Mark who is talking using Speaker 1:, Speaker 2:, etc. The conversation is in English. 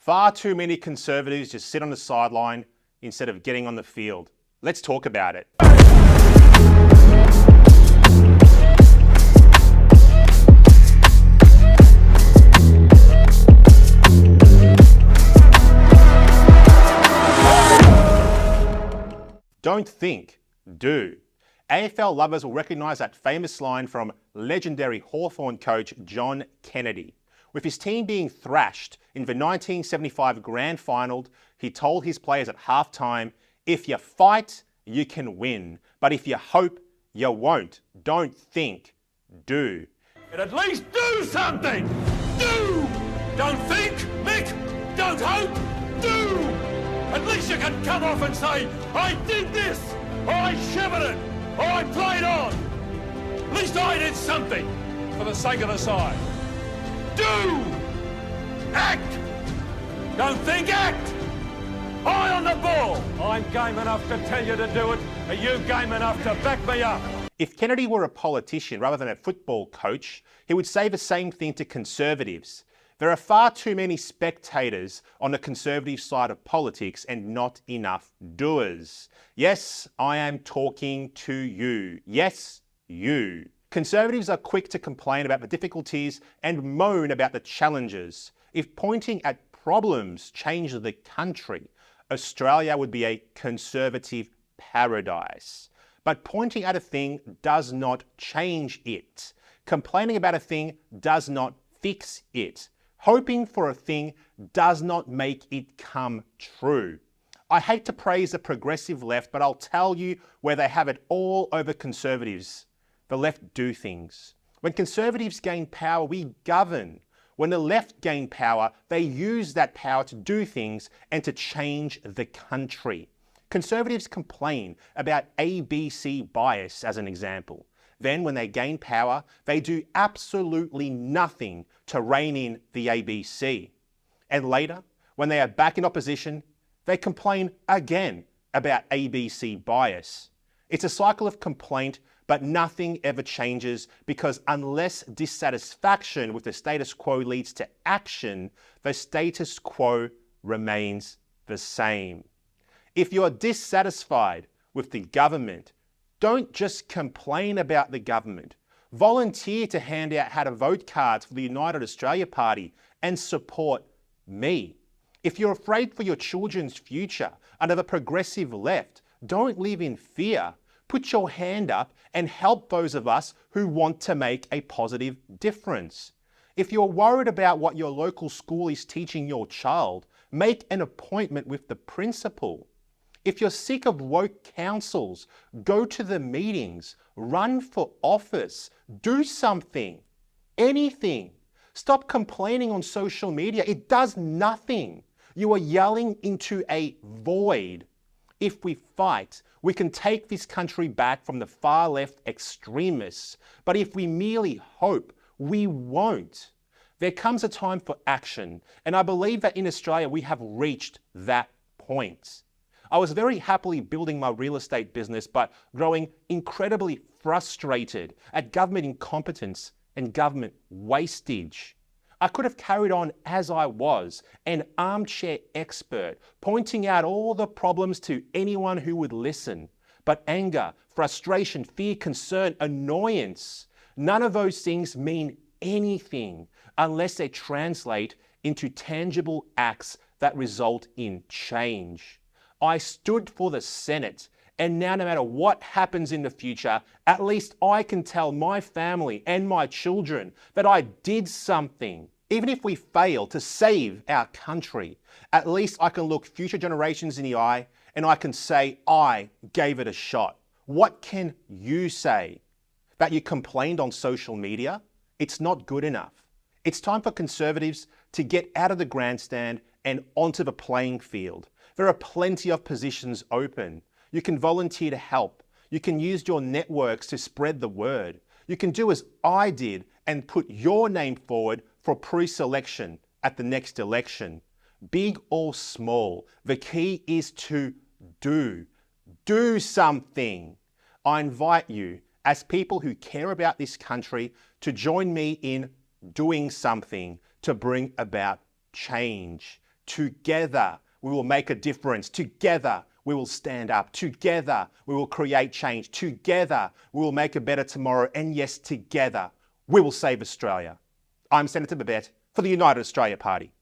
Speaker 1: Far too many Conservatives just sit on the sideline instead of getting on the field. Let's talk about it. Don't think, do. AFL lovers will recognise that famous line from legendary Hawthorn coach John Kennedy. With his team being thrashed in the 1975 Grand Final, he told his players at halftime, "If you fight, you can win. But if you hope, you won't. Don't think, do."
Speaker 2: And at least do something! Do! Don't think, Mick! Don't hope! Do! At least you can come off and say, I did this! Or I shivered it! Or I played on! At least I did something for the sake of the side. Do! Act! Don't think, act! Eye on the ball! I'm game enough to tell you to do it. Are you game enough to back me up?
Speaker 1: If Kennedy were a politician rather than a football coach, he would say the same thing to Conservatives. There are far too many spectators on the Conservative side of politics and not enough doers. Yes, I am talking to you. Yes, you. Conservatives are quick to complain about the difficulties and moan about the challenges. If pointing at problems changed the country, Australia would be a conservative paradise. But pointing at a thing does not change it. Complaining about a thing does not fix it. Hoping for a thing does not make it come true. I hate to praise the progressive left, but I'll tell you where they have it all over Conservatives. The left do things. When Conservatives gain power, we govern. When the left gain power, they use that power to do things and to change the country. Conservatives complain about ABC bias as an example. Then when they gain power, they do absolutely nothing to rein in the ABC. And later, when they are back in opposition, they complain again about ABC bias. It's a cycle of complaint, but nothing ever changes because unless dissatisfaction with the status quo leads to action, the status quo remains the same. If you're dissatisfied with the government, don't just complain about the government. Volunteer to hand out how to vote cards for the United Australia Party and support me. If you're afraid for your children's future under the progressive left, don't live in fear. Put your hand up and help those of us who want to make a positive difference. If you're worried about what your local school is teaching your child, make an appointment with the principal. If you're sick of woke councils, go to the meetings, run for office, do something, anything. Stop complaining on social media. It does nothing. You are yelling into a void. If we fight, we can take this country back from the far left extremists. But if we merely hope, we won't. There comes a time for action, and I believe that in Australia we have reached that point. I was very happily building my real estate business, but growing incredibly frustrated at government incompetence and government wastage. I could have carried on as I was, an armchair expert, pointing out all the problems to anyone who would listen. But anger, frustration, fear, concern, annoyance, none of those things mean anything unless they translate into tangible acts that result in change. I stood for the Senate, and now no matter what happens in the future, at least I can tell my family and my children that I did something. Even if we fail to save our country, at least I can look future generations in the eye and I can say I gave it a shot. What can you say? That you complained on social media? It's not good enough. It's time for Conservatives to get out of the grandstand and onto the playing field. There are plenty of positions open. You can volunteer to help. You can use your networks to spread the word. You can do as I did and put your name forward for pre-selection at the next election. Big or small, the key is to do. Do something. I invite you, as people who care about this country, to join me in doing something to bring about change. Together, we will make a difference. Together, we will stand up. Together, we will create change. Together, we will make a better tomorrow. And yes, together, we will save Australia. I'm Senator Babet for the United Australia Party.